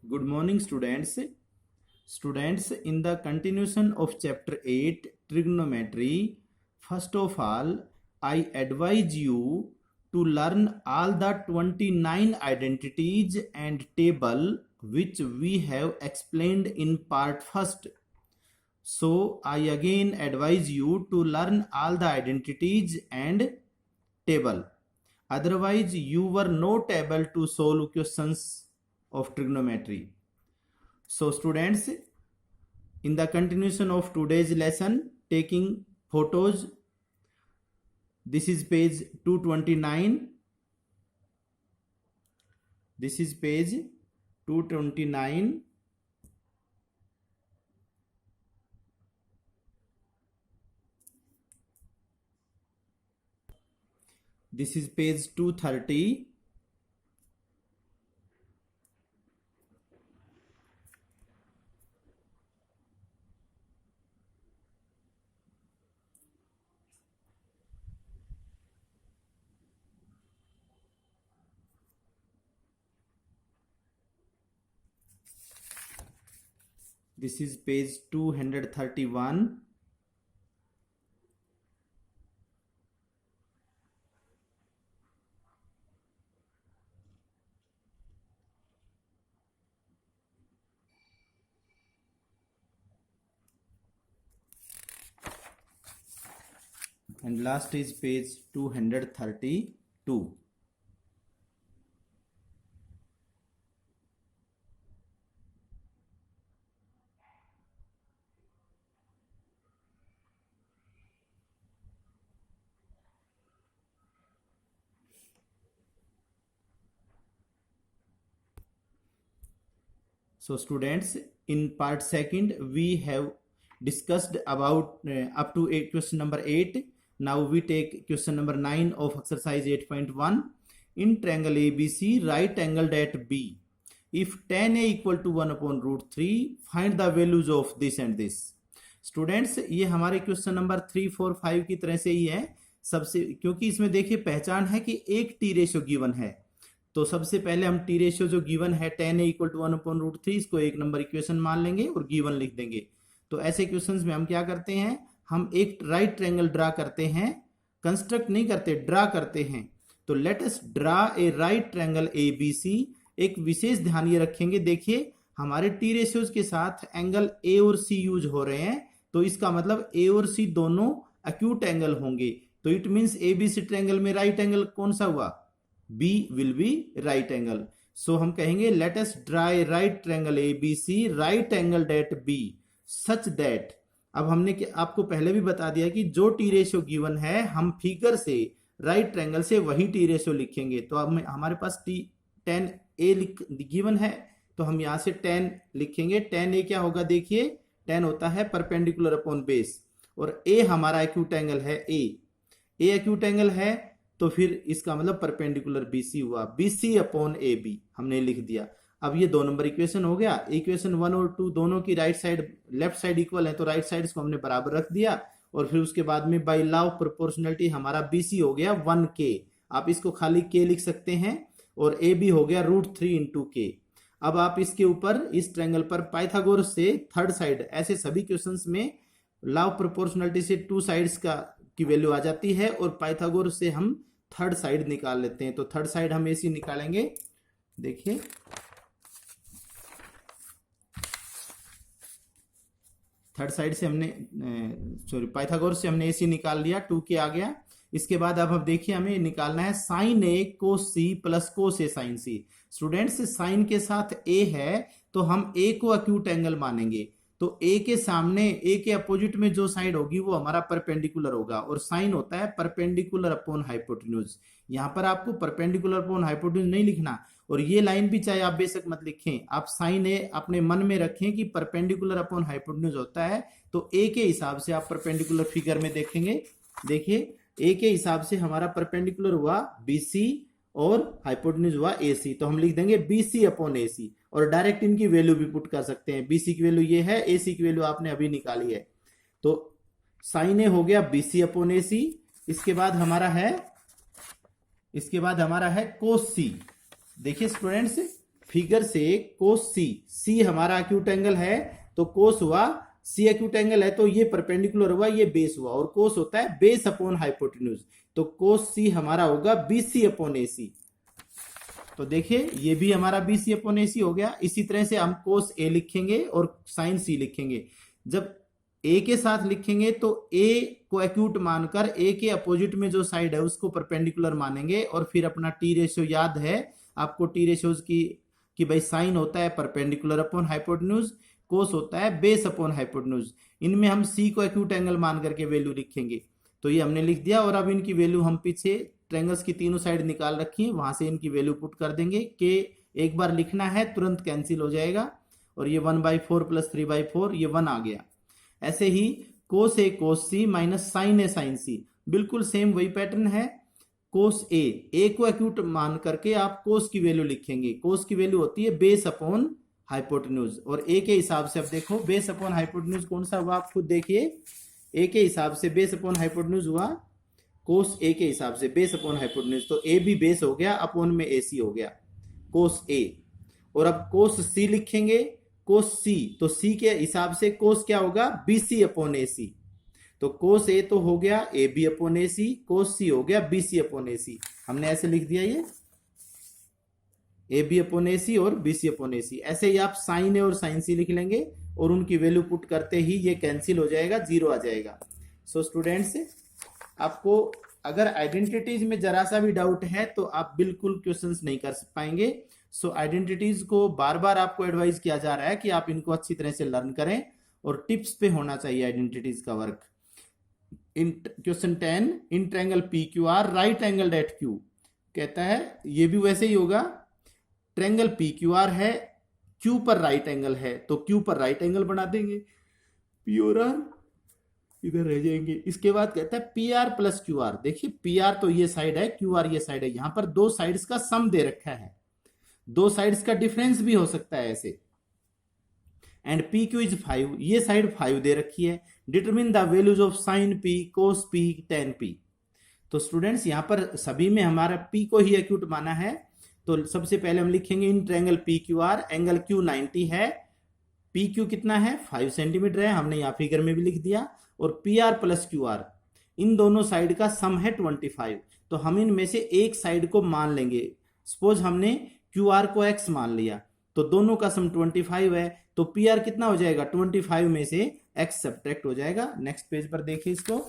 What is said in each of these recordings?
Good morning, students. Students, in the continuation of chapter 8, trigonometry, first of all, I advise you to learn all the 29 identities and table which we have explained in part first. So, I again advise you to learn all the identities and table. Otherwise, you were not able to solve questions of trigonometry. So students, in the continuation of today's lesson, taking photos, this is page 229. This is page 229. This is page 230. This is page 231. And last is page 232. So students, in part second, we have discussed about up to question number 8. Now we take question number 9 of exercise 8.1. In triangle ABC, right angled at B. If tan A equal to 1 upon root 3, find the values of this and this. Students, ये हमारे question number 3, 4, 5 की तरह से ही है सबसे, क्योंकि इसमें देखिए पहचान है कि एक टी रेशियो गिवन है। तो सबसे पहले हम टी रेशियो जो गिवन है tan A equal to 1 upon root 3, इसको एक नंबर इक्वेशन मान लेंगे और गिवन लिख देंगे। तो ऐसे क्वेश्चंस में हम क्या करते हैं, हम एक राइट ट्रायंगल ड्रा करते हैं, कंस्ट्रक्ट नहीं करते, ड्रा करते हैं। तो let us draw a right triangle ABC। एक विशेष ध्यान ये रखेंगे, देखिए हमारे टी रेशियोज के साथ एंगल A और C यूज हो रहे हैं, तो इसका मतलब A और C दोनों एक्यूट एंगल होंगे। तो इट मीन्स ABC ट्रायंगल में राइट एंगल कौन सा हुआ, B will be right angle. So हम कहेंगे let us draw a right triangle ABC right angled at B such that, अब हमने आपको पहले भी बता दिया कि जो टी रेशियो गिवन है हम फिगर से राइट ट्रायंगल से वही टी रेशियो लिखेंगे। तो अब हमारे पास tan A गिवन है, तो हम यहाँ से tan लिखेंगे। tan A क्या होगा, देखिए tan होता है परपेंडिकुलर अपॉन बेस, और A हमारा एक्यूट एंगल है, A एक्यूट एंगल है, तो फिर इसका मतलब परपेंडिकुलर BC हुआ, BC अपॉन AB हमने लिख दिया। अब ये 2 नंबर इक्वेशन हो गया। इक्वेशन 1 और 2 दोनों की right side left side equal है, तो राइट साइड को हमने बराबर रख दिया, और फिर उसके बाद में बाय लॉ ऑफ प्रोपोर्शनलिटी हमारा BC हो गया 1K, आप इसको खाली K लिख सकते हैं, और AB हो गया √3 इंटू K। अब आप इसके ऊपर इस ट्रायंगल पर पाइथागोरस से थर्ड साइड, ऐसे सभी क्वेश्चंस में लॉ ऑफ प्रोपोर्शनलिटी से 2 साइड्स की वैल्यू आ जाती है, और पाइथागोरस से हम थर्ड साइड निकाल लेते हैं। तो थर्ड साइड हम ऐसी निकालेंगे, देखिए थर्ड साइड से हमने पाइथागोरस से हमने ऐसी निकाल लिया, 2K आ गया। इसके बाद अब देखिए हमें निकालना है sine A cos C plus cos A sine C। Students, sine के साथ A है तो हम A को एक्यूट एंगल मानेंगे, तो A के सामने, A के अपोजिट में जो साइड होगी वो हमारा परपेंडिकुलर होगा, और साइन होता है परपेंडिकुलर अपॉन हाइपोटेन्यूज। यहाँ पर आपको परपेंडिकुलर अपॉन हाइपोटेन्यूज नहीं लिखना, और ये लाइन भी चाहे आप बेशक मत लिखें, आप साइन A अपने मन में रखें कि परपेंडिकुलर अपॉन हाइपोटेन्यूज होता है, तो A के हिसाब से आप परपेंडिकुलर फिगर में देखेंगे। देखिए A के हिसाब से हमारा परपेंडिकुलर हुआ BC और हाइपोटेन्यूज हुआ AC, तो हम लिख देंगे BC अपॉन AC, और डायरेक्ट इनकी वैल्यू भी पुट कर सकते हैं। BC की वैल्यू ये है, AC की वैल्यू आपने अभी निकाली है, तो साइन A हो गया BC अपॉन AC। इसके बाद हमारा है कोस C। देखिए स्टूडेंट्स, फिगर से कोस सी, सी हमारा एक्यूट एंगल है तो कोस हुआ, सी एक्यूट एंगल है तो ये परपेंडिकुलर हुआ, ये बेस हुआ, और कोस होता है बेस अपॉन हाइपोटेन्यूज, तो कोस सी हमारा होगा बीसी अपॉन एसी। तो देखिए ये भी हमारा बीसी अपॉन एसी हो गया। इसी तरह से हम कोस ए लिखेंगे और साइन सी लिखेंगे। जब ए के साथ लिखेंगे तो ए को एक्यूट मानकर ए के अपोजिट में जो साइड है उसको परपेंडिकुलर मानेंगे, और फिर अपना टी रेशियो याद है आपको, टी रेशियोज की कि भाई साइन होता है परपेंडिकुलर अपॉन हाइपोटेन्यूज, कोस होता है बेस अपॉन हाइपोटेन्यूज। इनमें हम सी को एक्यूट एंगल मान करके वैल्यू लिखेंगे। तो ये हमने लिख दिया, और अब इनकी वैल्यू हम पीछे ट्रायंगल्स की तीनों साइड निकाल रखी है, वहां से इनकी वैल्यू पुट कर देंगे कि एक बार लिखना है तुरंत कैंसिल हो जाएगा, और ये 1/4 प्लस 3/4 ये 1 आ गया। ऐसे ही कोस ए कोस सी माइनस साइन ए साइन सी, बिल्कुल सेम वही पैटर्न है। कोस ए को एक्यूट मान करके आप कोस की वैल्यू लिखेंगे, कोस की वैल्यू होती है बेस अपॉन हाइपोटेन्यूज, और ए के हिसाब से अब देखो बेस अपॉन हाइपोटेन्यूज कौन सा हुआ आप खुद देखिए। ए के हिसाब से बेस अपॉन हाइपोटेन्यूज हुआ कोस ए के हिसाब से बेस अपॉन हाइपोटेन्यूज, तो ए भी बेस हो गया, अपॉन में ए सी हो गया कोस ए। और अब कोस सी लिखेंगे, कोस सी, तो सी के हिसाब से कोस क्या होगा बीसी अपॉन ए सी, तो कोस ए तो हो गया ए बी अपॉन ए सी, कोस सी हो गया बीसी अपॉन ए सी। हमने ऐसे लिख दिया ये ए बी अपॉन ए सी और बीसी अपॉन ए सी। ऐसे ही आप साइन ए और साइन सी लिख लेंगे, और उनकी वैल्यू पुट करते ही ये कैंसिल हो जाएगा, 0 आ जाएगा। सो स्टूडेंट्स, आपको अगर आइडेंटिटीज में जरा सा भी डाउट है तो आप बिल्कुल क्वेश्चंस नहीं कर पाएंगे। सो आइडेंटिटीज को बार बार आपको एडवाइस किया जा रहा है कि आप इनको अच्छी तरह से लर्न करें, और टिप्स पे होना चाहिए आइडेंटिटीज का work. In question 10, in triangle P Q R right angle at Q, कहता है ये भी वैसे ही होगा। ट्रायंगल पी क्यू आर है, क्यू पर राइट एंगल है, तो क्यू पर राइट एंगल बना देंगे, पी और आर इधर रह जाएंगे। इसके बाद कहता है P R plus Q are, देखिए पी आर तो ये साइड है, क्यू आर ये साइड है, यहां पर दो साइड्स का सम दे रखा है, दो साइड्स का डिफरेंस भी हो सकता है ऐसे। एंड पी क्यू इज 5, ये साइड 5 दे रखी है। Determine the values of sine P, cos P, ten P. तो स्टूडेंट्स यहां पर सभी में हमारा पी को ही एक्यूट माना है, तो सबसे पहले हम लिखेंगे इन triangle P Q are, angle Q 90 है, पी क्यू कितना है 5 सेंटीमीटर है, हमने यहाँ फिगर में भी लिख दिया, और P R plus Q R इन दोनों साइड का सम है 25। तो हम इनमें से एक साइड को मान लेंगे, सपोज हमने क्यू आर को एक्स मान लिया, तो दोनों का सम 25 है, तो पी आर कितना हो जाएगा 25 में से एक्स सब्ट्रैक्ट हो जाएगा। नेक्स्ट पेज पर देखिए इसको,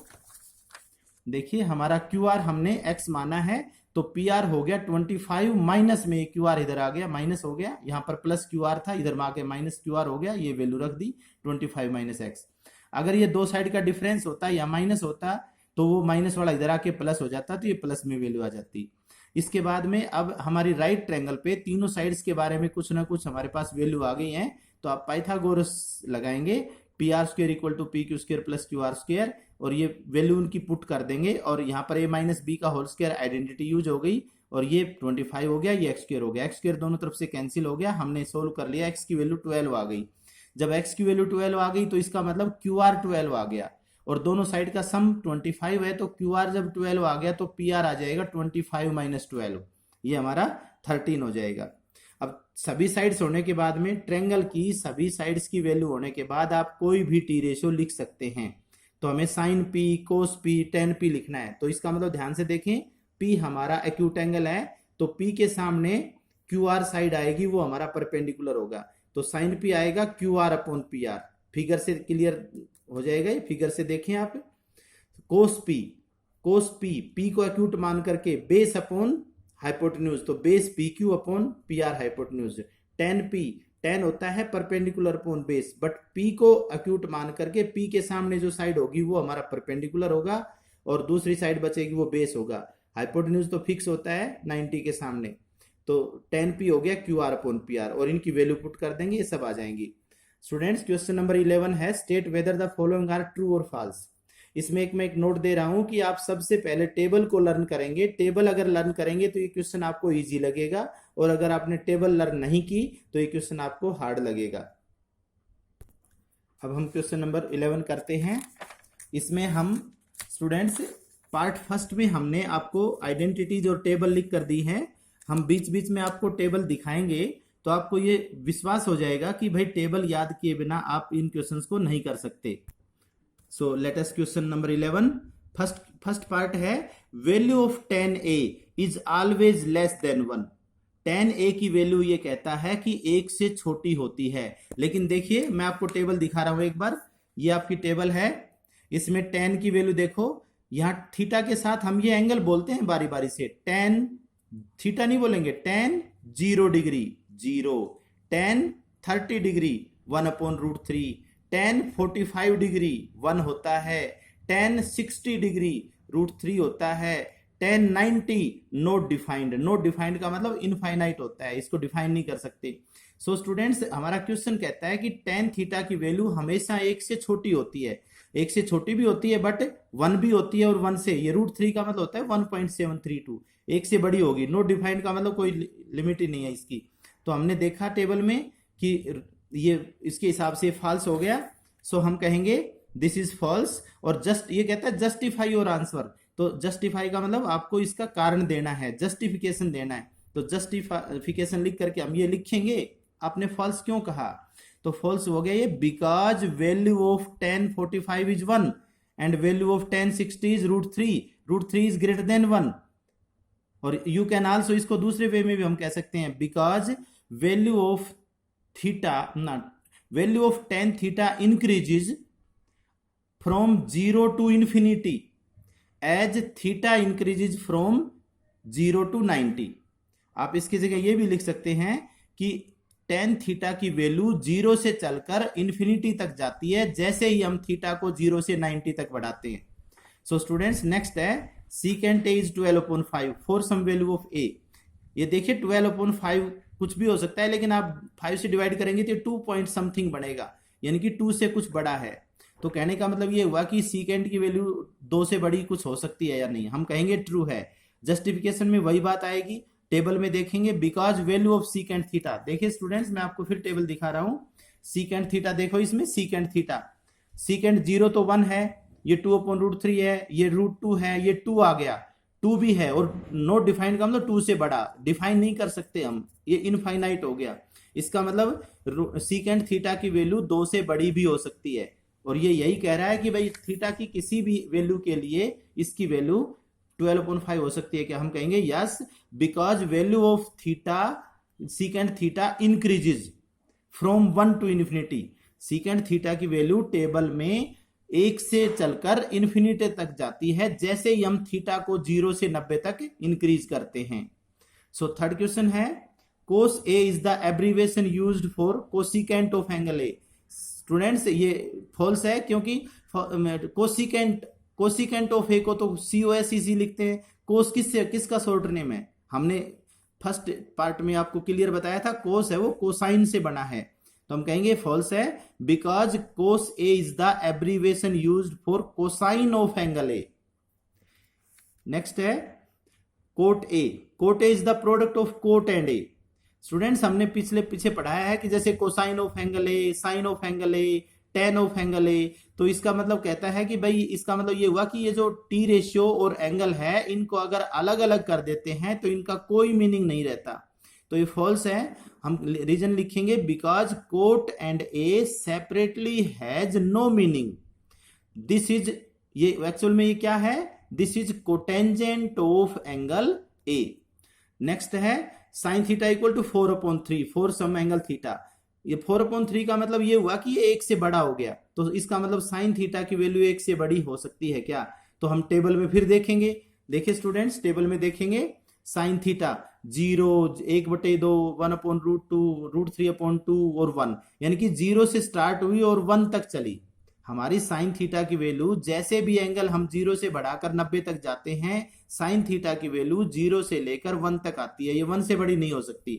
देखिए हमारा क्यू आर हमने एक्स माना है, तो पी आर हो गया 25 माइनस में क्यू आर इधर आ गया, माइनस हो गया, यहाँ पर प्लस क्यू आर था, इधर में आके माइनस क्यू आर हो गया, ये वैल्यू रख दी 25 माइनस एक्स। अगर ये दो साइड का डिफरेंस होता या माइनस होता तो वो माइनस वाला इधर आके प्लस हो जाता, तो ये प्लस में वैल्यू आ जाती। इसके बाद में अब हमारी राइट ट्रायंगल पे तीनों साइड्स के बारे में कुछ ना कुछ हमारे पास वैल्यू आ गई है, तो आप पाइथागोरस लगाएंगे, P R square equal to P Q square plus Q R square, और ये वैल्यू उनकी पुट कर देंगे, और यहाँ पर ए माइनस बी का होल स्क्वायर आइडेंटिटी यूज हो गई, और ये 25 हो गया, ये एक्स स्क्वायर हो गया, एक्स स्क्वायर दोनों तरफ से कैंसिल हो गया, हमने सोल्व कर लिया, एक्स की वैल्यू 12 आ गई। जब एक्स की वैल्यू 12 आ गई तो इसका मतलब क्यू आर 12 आ गया, और दोनों साइड का सम 25 है, तो क्यू आर जब 12 आ गया तो पी आर आ जाएगा 25 माइनस 12, ये हमारा 13 हो जाएगा। अब सभी साइड्स होने के बाद में ट्रायंगल की सभी साइड्स की वैल्यू होने के बाद आप कोई भी टी रेशियो लिख सकते हैं, तो हमें साइन पी, कोस पी, टेन पी लिखना है, तो इसका मतलब ध्यान से देखें, पी हमारा एक्यूट एंगल है, तो पी के सामने क्यू आर साइड आएगी, वो हमारा परपेंडिकुलर होगा, तो साइन पी आएगा Q R upon P R, figure से क्लियर हो जाएगा, ये फिगर से देखें आप। कोस पी, पी को एक्यूट मान करके बेस अपॉन हाइपोटेन्यूज, तो base P Q upon P R hypotenuse. Ten P, ten होता है perpendicular upon base, but P को एक्यूट मान करके पी के सामने जो साइड होगी वो हमारा परपेंडिकुलर होगा, और दूसरी साइड बचेगी वो बेस होगा। हाइपोटेन्यूज तो फिक्स होता है 90 के सामने, तो टेन पी हो गया Q R upon P R, और इनकी वैल्यू पुट कर देंगे, ये सब आ जाएंगी। स्टूडेंट्स क्वेश्चन नंबर 11 है state whether the following are true और फॉल्स। इसमें मैं एक नोट दे रहा हूं कि आप सबसे पहले टेबल को लर्न करेंगे, टेबल अगर लर्न करेंगे तो ये क्वेश्चन आपको इजी लगेगा, और अगर आपने टेबल लर्न नहीं की तो ये क्वेश्चन आपको हार्ड लगेगा। अब हम क्वेश्चन नंबर 11 करते हैं। इसमें हम स्टूडेंट्स पार्ट फर्स्ट में हमने आपको आइडेंटिटीज और टेबल लिख कर दी है, हम बीच बीच में आपको टेबल दिखाएंगे, तो आपको ये विश्वास हो जाएगा कि भाई टेबल याद किए बिना आप इन क्वेश्चंस को नहीं कर सकते। So let us question number 11। First part है value of tan a is always less than 1। tan a की वैल्यू ये कहता है कि 1 से छोटी होती है, लेकिन देखिए मैं आपको टेबल दिखा रहा हूं एक बार। ये आपकी टेबल है, इसमें tan की वैल्यू देखो, यहां थीटा के साथ हम ये एंगल बोलते हैं बारी बारी से, tan थीटा नहीं बोलेंगे, tan 0 degree 0, tan 30 degree 1/√3, tan 45 degree 1 होता है, tan 60 डिग्री √3 होता है, tan 90 not defined. Not defined का मतलब इनफाइनाइट होता है, इसको डिफाइन नहीं कर सकते। सो स्टूडेंट्स, हमारा क्वेश्चन कहता है कि tan थीटा की वैल्यू हमेशा 1 से छोटी होती है। 1 से छोटी भी होती है बट 1 भी होती है, और 1 से ये √3 का मतलब होता है 1.732, 1 से बड़ी होगी। नॉट डिफाइंड का मतलब कोई लिमिट ही नहीं है इसकी। तो हमने देखा टेबल में कि ये इसके हिसाब से फॉल्स हो गया। सो हम कहेंगे दिस इज फॉल्स। और जस्ट ये कहता है जस्टिफाई योर आंसर, तो जस्टिफाई का मतलब आपको इसका कारण देना है, जस्टिफिकेशन देना है। तो जस्टिफिकेशन लिख करके हम ये लिखेंगे आपने फॉल्स क्यों कहा, तो फॉल्स हो गया ये, because value of tan 45 is 1 and value of tan 60 is √3, √3 is greater than 1। और यू कैन आल्सो, इसको दूसरे वे में भी हम कह सकते हैं, because value of theta value of tan theta increases from 0 to infinity as theta increases from 0 to 90। आप इसकी जगह ये भी लिख सकते हैं कि tan थीटा की वैल्यू 0 से चलकर इन्फिनिटी तक जाती है जैसे ही हम थीटा को 0 से 90 तक बढ़ाते हैं। सो स्टूडेंट्स, नेक्स्ट है secant a is 12/5 for some value of a। ये देखिए 12/5 कुछ भी हो सकता है, लेकिन आप 5 से डिवाइड करेंगे तो 2 पॉइंट समथिंग बनेगा, यानी कि 2 से कुछ बड़ा है। तो कहने का मतलब ये हुआ कि सीकेंट की वैल्यू 2 से बड़ी कुछ हो सकती है या नहीं, हम कहेंगे ट्रू है। जस्टिफिकेशन में वही बात आएगी, टेबल में देखेंगे because value of secant theta. देखिए स्टूडेंट्स, मैं आपको फिर टेबल दिखा रहा हूं। सीकेंट थीटा देखो, इसमें सीकेंट थीटा, सीकेंट 0 तो 1 है, ये 2/√3 है, ये √2 है, ये 2 आ गया, 2 भी है, और नॉट डिफाइंड का मतलब 2 से बड़ा, डिफाइन नहीं कर सकते हम, ये इनफाइनाइट हो गया। इसका मतलब सीकेंट थीटा की वैल्यू 2 से बड़ी भी हो सकती है, और ये यही कह रहा है कि भाई थीटा की किसी भी वैल्यू के लिए इसकी वैल्यू 12/5 हो सकती है। क्या हम कहेंगे yes, because value of theta secant theta increases from 1 to infinity। Secant theta की वैल्यू टेबल में 1 से चलकर इन्फिनिटी तक जाती है जैसे ही हम थीटा को 0 से 90 तक इंक्रीज करते हैं। सो थर्ड क्वेश्चन है cos a is the abbreviation used for cosecant of angle a। Students, ये फॉल्स है, क्योंकि कोसिकेंट ऑफ ए को तो COSEC लिखते हैं, कोस किसका शॉर्ट नेम है, हमने फर्स्ट पार्ट में आपको क्लियर बताया था, कोस है वो कोसाइन से बना है। तो हम कहेंगे फॉल्स है, because cos A is the abbreviation used for cosine of angle A. Next है cot A. Cot A is the product of cot and A. Students, हमने पीछे पढ़ाया है कि जैसे cosine of angle A, sine of angle A, tan of angle A, तो इसका मतलब कहता है कि भाई इसका मतलब ये हुआ कि ये जो टी रेशियो और एंगल है इनको अगर अलग अलग कर देते हैं तो इनका कोई मीनिंग नहीं रहता, तो ये फॉल्स है। हम रीजन लिखेंगे because cot and A separately has no meaning. This is, ये एक्चुअल में ये क्या है, this is cotangent of angle A. Next है sine theta equal to 4/3 for some angle theta. ये 4/3 का मतलब ये हुआ कि ये 1 से बड़ा हो गया, तो इसका मतलब साइन थीटा की वैल्यू 1 से बड़ी हो सकती है क्या, तो हम टेबल में फिर देखेंगे। देखिए स्टूडेंट्स, टेबल में देखेंगे साइन थीटा 0, 1/2, 1/√2, √3/2 और 1, यानी कि 0 से स्टार्ट हुई और 1 तक चली। हमारी साइन थीटा की वैल्यू जैसे भी एंगल हम 0 से बढ़ाकर 90 तक जाते हैं, साइन थीटा की वैल्यू 0 से लेकर 1 तक आती है, ये 1 से बड़ी नहीं हो सकती।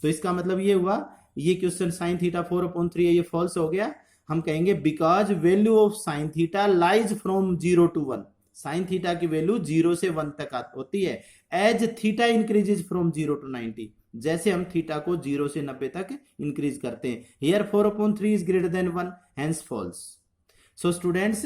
तो इसका मतलब ये हुआ, ये क्वेश्चन साइन थीटा 4/3 है, ये फॉल्स हो गया। हम कहेंगे because value of sine theta lies from 0 to 1। Sine theta की वैल्यू 0 से 1 तक होती है as theta increases from 0 to 90, जैसे हम थीटा को 0 से 90 तक इंक्रीज करते हैं। Here 4/3 is greater than 1, hence false. So students,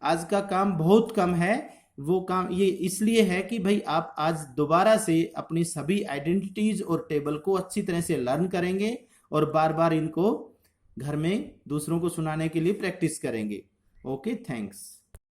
आज का काम बहुत कम है, वो काम ये इसलिए है कि भाई आप आज दोबारा से अपनी सभी आइडेंटिटीज और टेबल को अच्छी तरह से लर्न करेंगे और बार बार इनको घर में दूसरों को सुनाने के लिए प्रैक्टिस करेंगे। Okay, thanks.